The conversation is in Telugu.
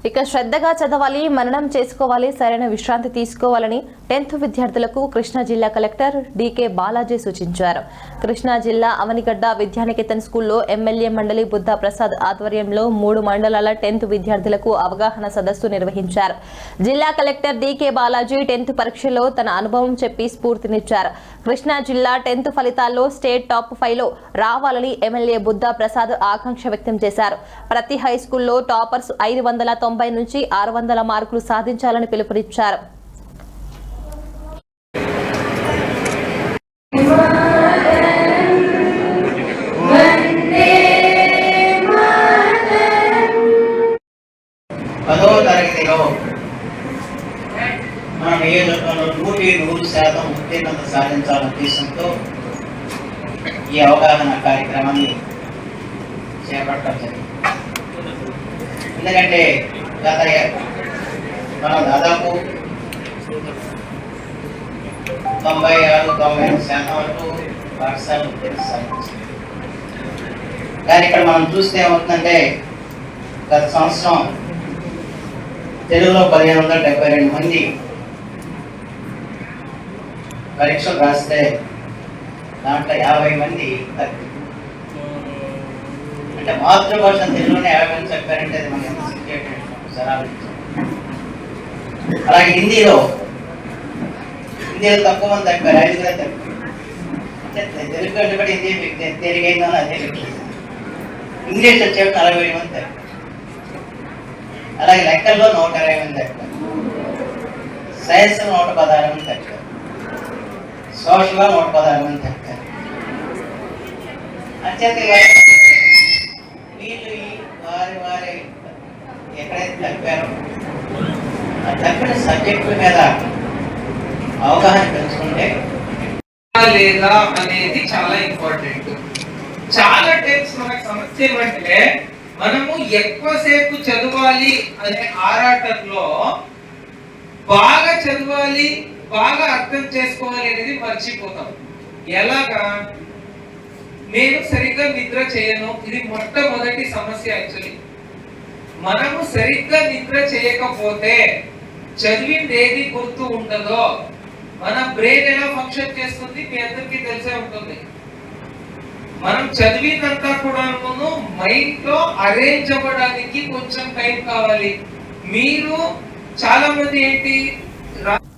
ఇక శ్రద్ధగా చదవాలి, మననం చేసుకోవాలి, సరైన విశ్రాంతి తీసుకోవాలని 10th విద్యార్థులకు కృష్ణా జిల్లా కలెక్టర్ డీకే బాలాజీ సూచించారు. కృష్ణా జిల్లా అవనిగడ్డ విద్యానికేతన్ స్కూల్లో ఎమ్మెల్యే మండలి బుద్ధా ప్రసాద్ ఆధ్వర్యంలో 3 మండలాల 10th విద్యార్థులకు అవగాహన సదస్సు నిర్వహించారు. జిల్లా కలెక్టర్ డీకే బాలాజీ 10th పరీక్షలో తన అనుభవం చెప్పి స్ఫూర్తినిచ్చారు. కృష్ణా జిల్లా 10th ఫలితాల్లో స్టేట్ టాప్ 5లో రావాలని ఎమ్మెల్యే బుద్ధా ప్రసాద్ ఆకాంక్ష వ్యక్తం చేశారు. ప్రతి హై స్కూల్లో టాపర్స్ 590 నుంచి 600 మార్కులు సాధించాలని పిలుపునిచ్చారు. మన నియోజకవర్గంలో 100% ఉత్తీర్ణత సాధించాలనే ఉద్దేశంతో ఈ అవగాహన కార్యక్రమాన్ని చేపట్టడం జరిగింది. ఎందుకంటే మనం దాదాపు 96-97% వరకు పాఠశాల ఉత్తీర్ణత సాధించాం. కానీ ఇక్కడ మనం చూస్తే ఏమవుతుందంటే గత సంవత్సరం తెలుగులో 1572 మంది పరీక్షలు రాస్తే దాంట్లో 50 మంది అంటే మాతృభాష తెలుగులోనే 50 మంది చెప్పారంటే అది మనకి ఎంత సరాలు. అలాగే హిందీలో తక్కువ మంది చెప్పారు, 5 కూడా చెప్పారు. అంటే తెలుగు కంటే బట్టి హిందీ తేలికైందో అదే ఇంగ్లీష్ వచ్చేప్పుడు 47 మంది చెప్పారు. అలాగే లెక్కల్లో 120 మంది చెప్పారు, సైన్స్ 116 మంది చెప్పారు, సోషల్లో 116 మంది చెప్పారు. అంచేత వీళ్ళు వారి ఎక్కడైతే తప్పారో ఆ తప్పిన సబ్జెక్టుల మీద అవగాహన పెంచుకుంటే లేదా అనేది చాలా ఇంపార్టెంట్. చాలా టైమ్స్ మనకు సమస్య ఏమంటే మనము ఎక్కువసేపు చదవాలి అనే ఆరాటంలో బాగా చదవాలి, బాగా అర్థం చేసుకోవాలి అనేది మర్చిపోతాం. ఎలాగా? నేను సరిగ్గా నిద్ర చేయను, ఇది మొట్టమొదటి సమస్య. యాక్చువల్లీ మనము సరిగ్గా నిద్ర చేయకపోతే చదివింది ఏది గుర్తు ఉండదో, మన బ్రెయిన్ ఎలా ఫంక్షన్ చేస్తుంది మీ అందరికీ తెలిసే ఉంటుంది. మనం చదివినంతా కూడా మైండ్ లో అరేంజ్ అవ్వడానికి కొంచెం టైం కావాలి. మీరు చాలా మంది ఏంటి